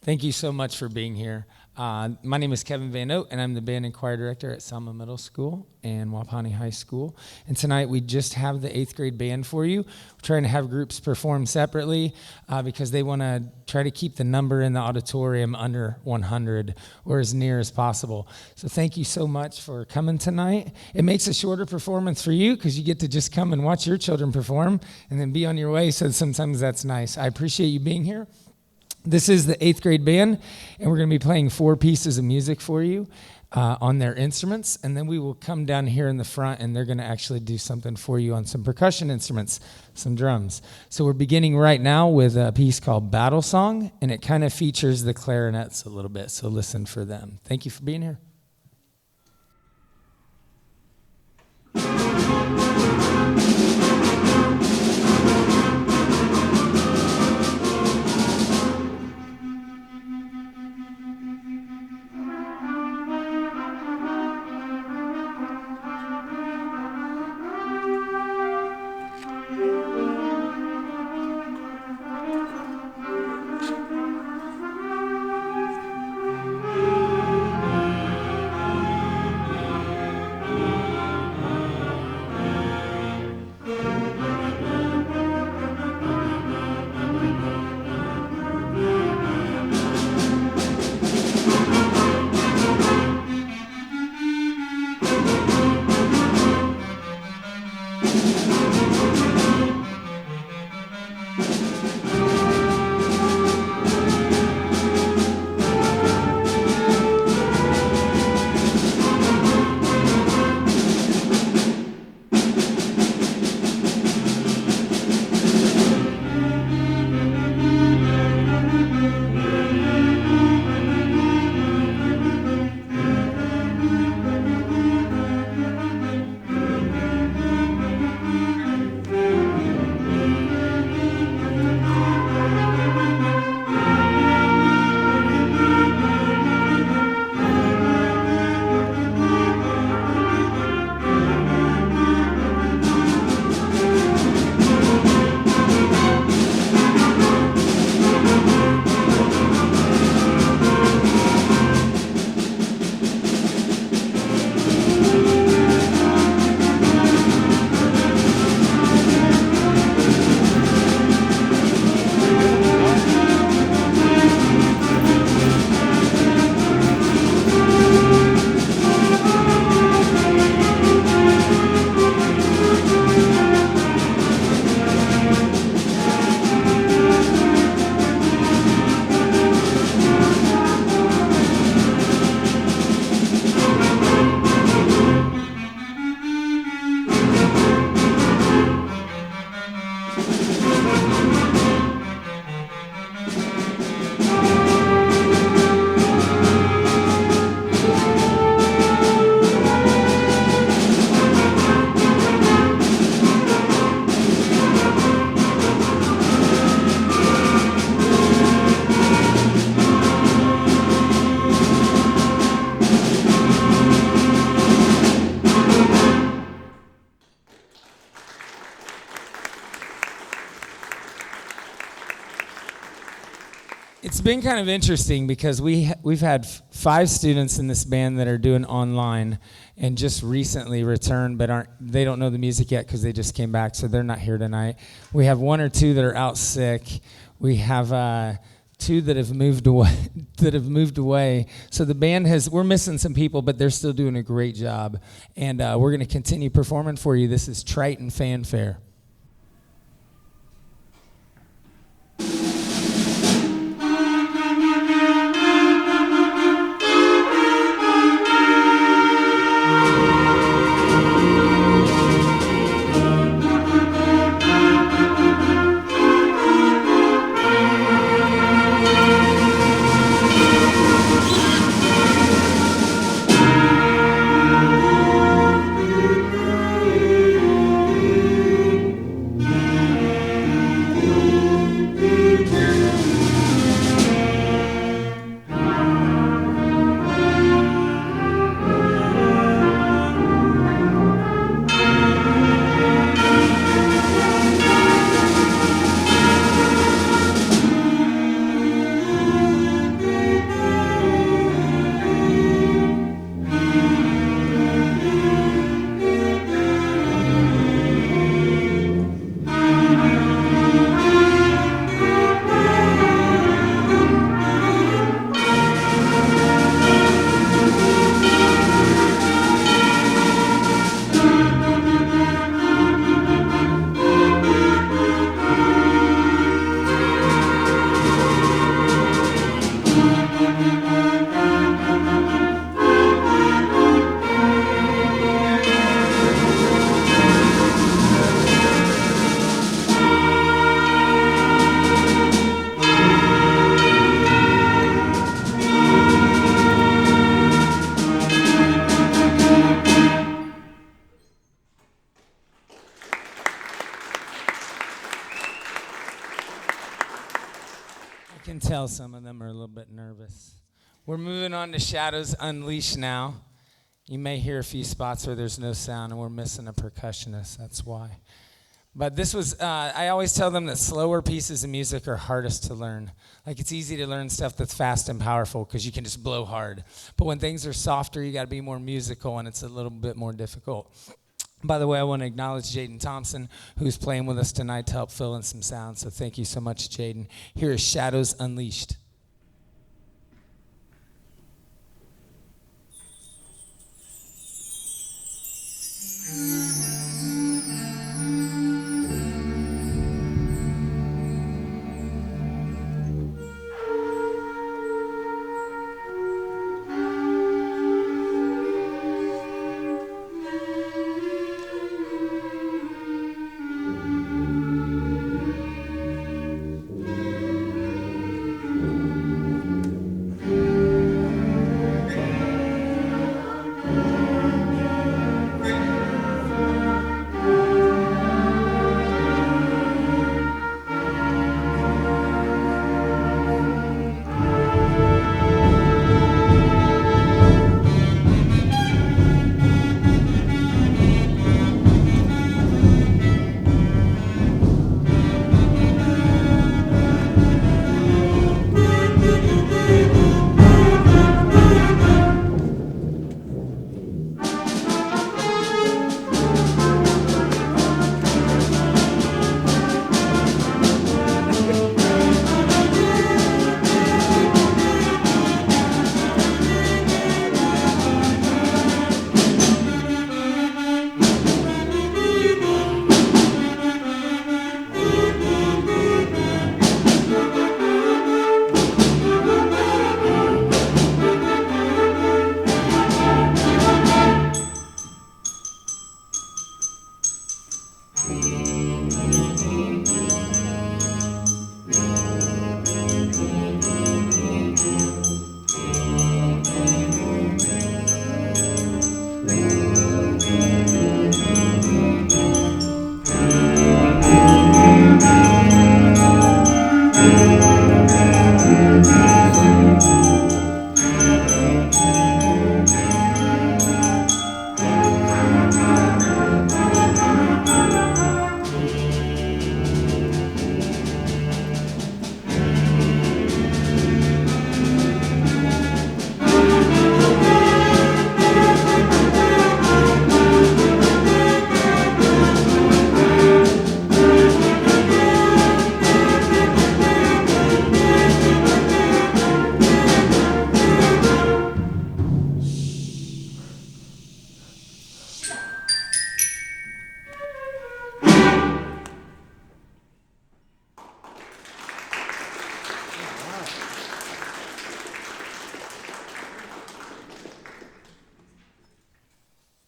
Thank you so much for being here. My name is Kevin Van Oat, and I'm the band and choir director at Selma Middle School and Wapahani High School. And tonight we just have the 8th grade band for you. We're trying to have groups perform separately because they want to try to keep the number in the auditorium under 100 or as near as possible. So thank you so much for coming tonight. It makes a shorter performance for you because you get to just come and watch your children perform and then be on your way. So sometimes that's nice. I appreciate you being here. This is the 8th grade band, and we're going to be playing 4 pieces of music for you on their instruments, and then we will come down here in the front, and they're going to actually do something for you on some percussion instruments, some drums. So we're beginning right now with a piece called Battle Song, and it kind of features the clarinets a little bit, so listen for them. Thank you for being here. It's been kind of interesting because we've had 5 students in this band that are doing online and just recently returned, but they don't know the music yet because they just came back, so they're not here tonight. We have 1 or 2 that are out sick. We have 2 that have moved away. So the band we're missing some people, but they're still doing a great job. And we're going to continue performing for you. This is Triton Fanfare. tell some of them are a little bit nervous. We're moving on to Shadows Unleashed now. You may hear a few spots where there's no sound and we're missing a percussionist. That's why. But this was, I always tell them that slower pieces of music are hardest to learn. Like, it's easy to learn stuff that's fast and powerful because you can just blow hard. But when things are softer, you got to be more musical, and it's a little bit more difficult. By the way, I want to acknowledge Jaden Thompson, who's playing with us tonight to help fill in some sound. So thank you so much, Jaden. Here is Shadows Unleashed.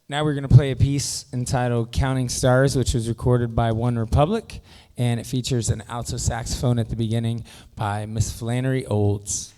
Now we're going to play a piece entitled Counting Stars, which was recorded by One Republic, and it features an alto saxophone at the beginning by Miss Flannery Olds.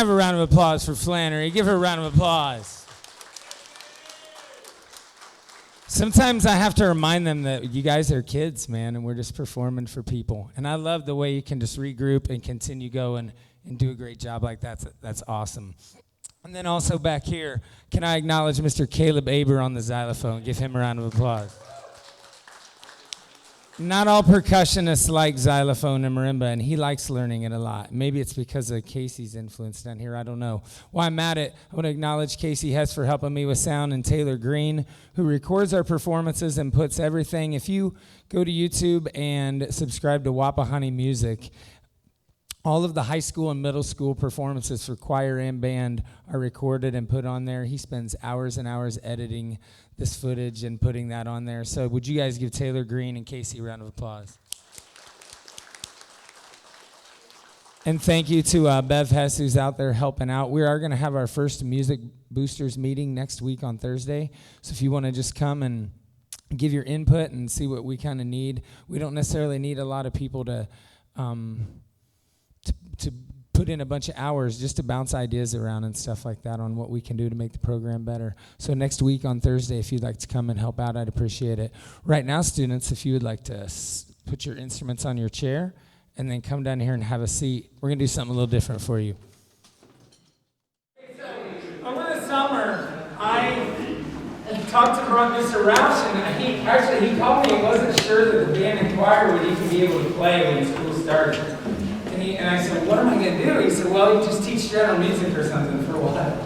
have a round of applause for Flannery? Give her a round of applause. Sometimes I have to remind them that you guys are kids, man, and we're just performing for people. And I love the way you can just regroup and continue going and do a great job like that. That's awesome. And then also back here, can I acknowledge Mr. Caleb Aber on the xylophone? Give him a round of applause. Not all percussionists like xylophone and marimba, and he likes learning it a lot. Maybe it's because of Casey's influence down here. I don't know. While I'm at it, I want to acknowledge Casey Hess for helping me with sound, and Taylor Green, who records our performances and puts everything. If you go to YouTube and subscribe to Wapahani Music, all of the high school and middle school performances for choir and band are recorded and put on there. He spends hours and hours editing this footage and putting that on there. So would you guys give Taylor Green and Casey a round of applause? And thank you to Bev Hess, who's out there helping out. We are going to have our first Music Boosters meeting next week on Thursday. So if you want to just come and give your input and see what we kind of need. We don't necessarily need a lot of people to put in a bunch of hours just to bounce ideas around and stuff like that on what we can do to make the program better. So next week on Thursday, if you'd like to come and help out, I'd appreciate it. Right now, students, if you would like to put your instruments on your chair and then come down here and have a seat, we're going to do something a little different for you. Over the summer, I talked to Mr. Roush, and he called me and wasn't sure that the band and choir would even be able to play when school started. And I said, what am I going to do? He said, well, you just teach general music or something for a while.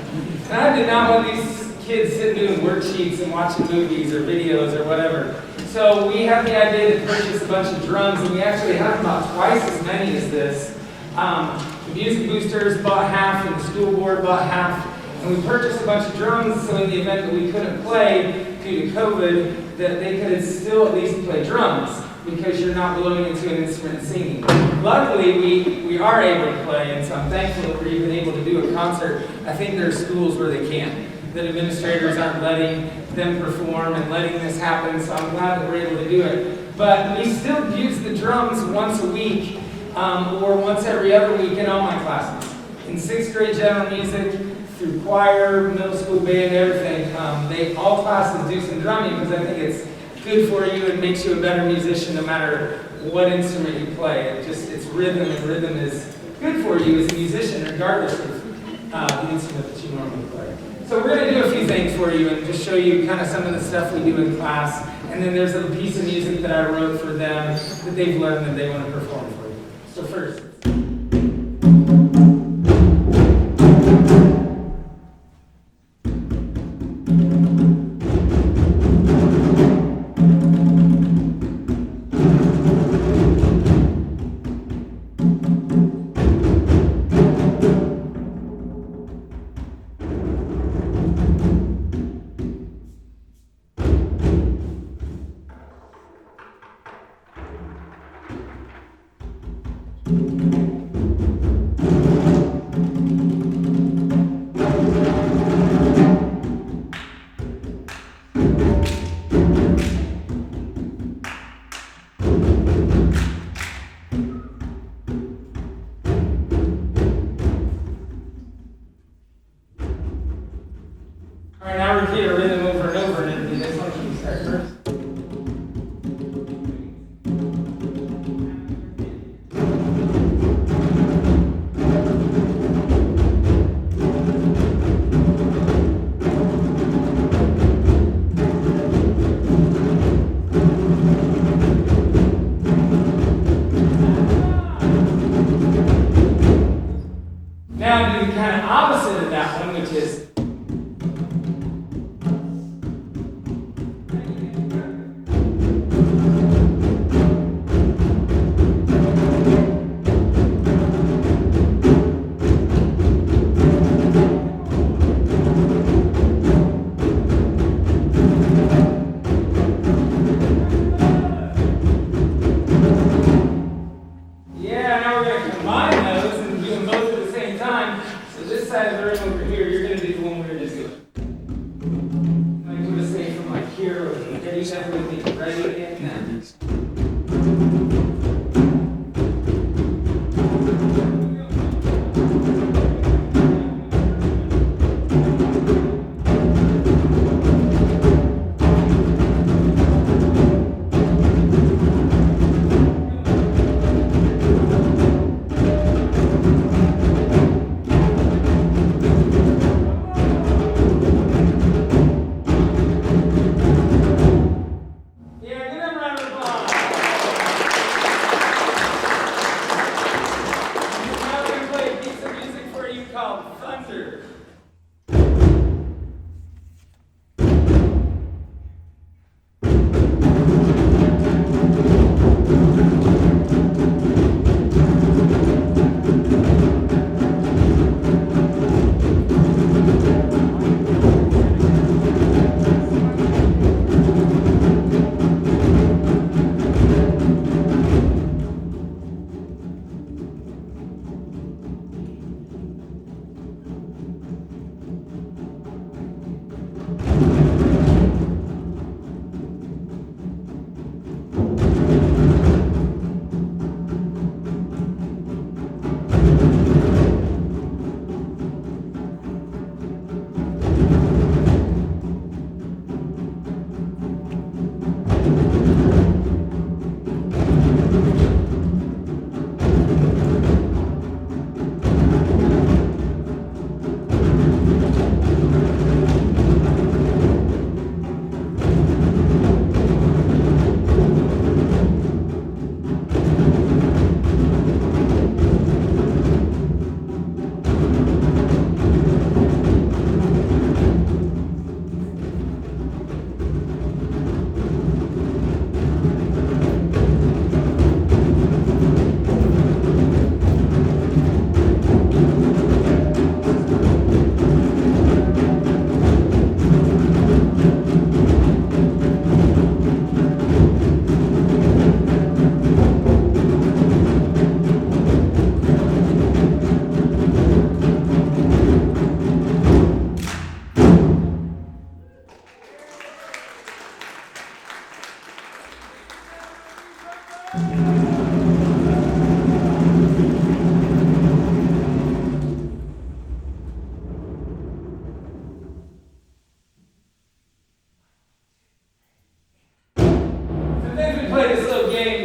And I did not want these kids sitting doing worksheets and watching movies or videos or whatever. So we had the idea to purchase a bunch of drums, and we actually have about twice as many as this. The Music Boosters bought half, and the school board bought half. And we purchased a bunch of drums, so in the event that we couldn't play due to COVID, that they could still at least play drums, because you're not blowing into an instrument and singing. Luckily, we are able to play, and so I'm thankful that we're even able to do a concert. I think there are schools where they can't. That administrators aren't letting them perform and letting this happen, so I'm glad that we're able to do it. But we still use the drums once a week, or once every other week in all my classes. In 6th grade general music, through choir, middle school band, everything, all classes do some drumming, because I think it's good for you and makes you a better musician no matter what instrument you play. It's rhythm, and rhythm is good for you as a musician regardless of the instrument that you normally play. So we're going to do a few things for you and just show you kind of some of the stuff we do in class. And then there's a piece of music that I wrote for them that they've learned that they want to perform for you. So first. called Thunder.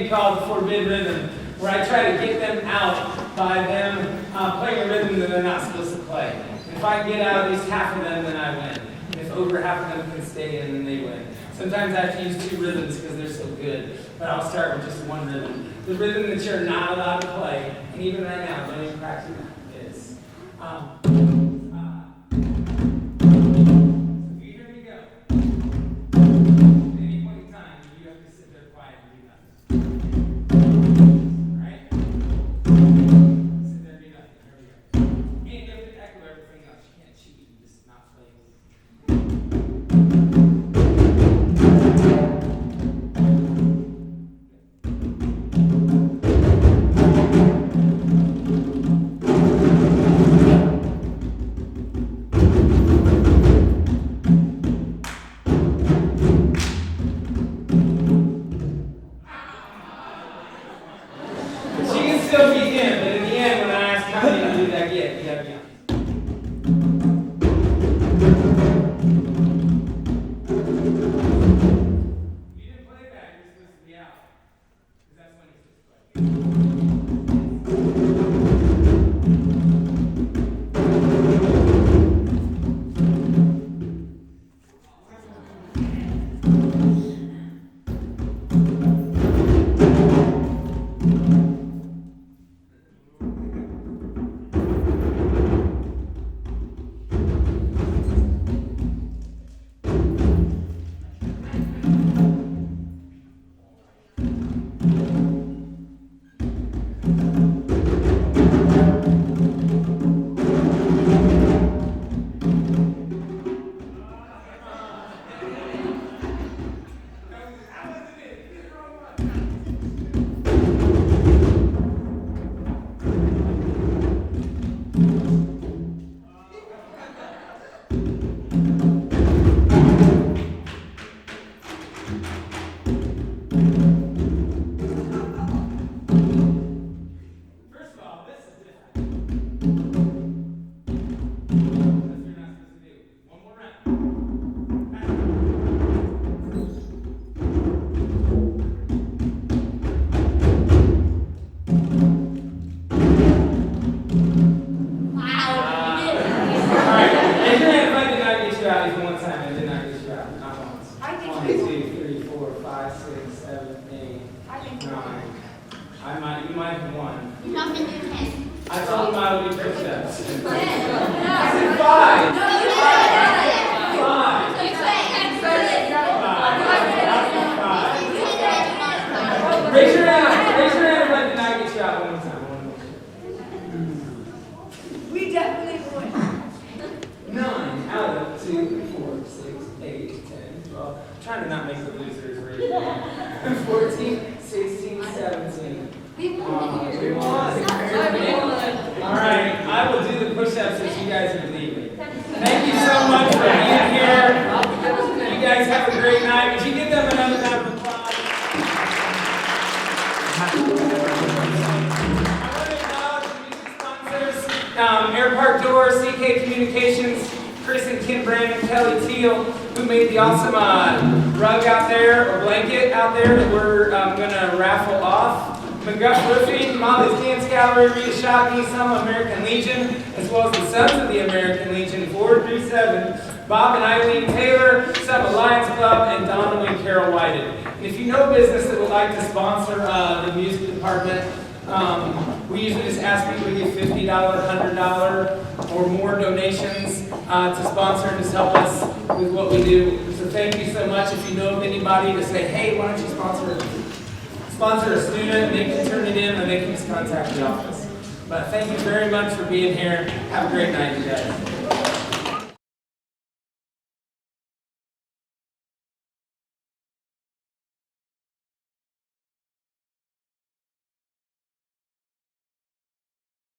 Called Forbid Rhythm, where I try to get them out by them playing a rhythm that they're not supposed to play. If I can get out at least half of them, then I win. If over half of them can stay in, then they win. Sometimes I have to use two rhythms because they're so good, but I'll start with just one rhythm. The rhythm that you're not allowed to play, and even right now, don't even practice that, is I'll do push-ups. I said 5. 5. Raise your hand and let the night get you out one more time. We definitely would. 9 out of 2, 4, 6, 8, 10, 12. I'm trying to not make the losers raise your hand. 14, 16, 17. We won. All right, I will do the push-ups as you guys are leaving. Thank you so much for being here. You guys have a great night. Would you give them another round of applause? I want to acknowledge the music sponsors, Air Park Door, CK Communications, Chris and Kim Brandon, Kelly Teal, who made the awesome rug out there, or blanket out there that we're going to raffle off. McGuff Roofing, Molly's Dance Gallery, Rita Shockey, Selma American Legion, as well as the Sons of the American Legion, 437, Bob and Eileen Taylor, Selma Lions Club, and Donald and Carol Whited. And if you know business that would like to sponsor the music department, we usually just ask people to give $50, $100, or more donations to sponsor and just help us with what we do. So thank you so much. If you know of anybody to say, hey, why don't you sponsor a student, they can turn it in, or they can just contact the office. But thank you very much for being here. Have a great night, you guys.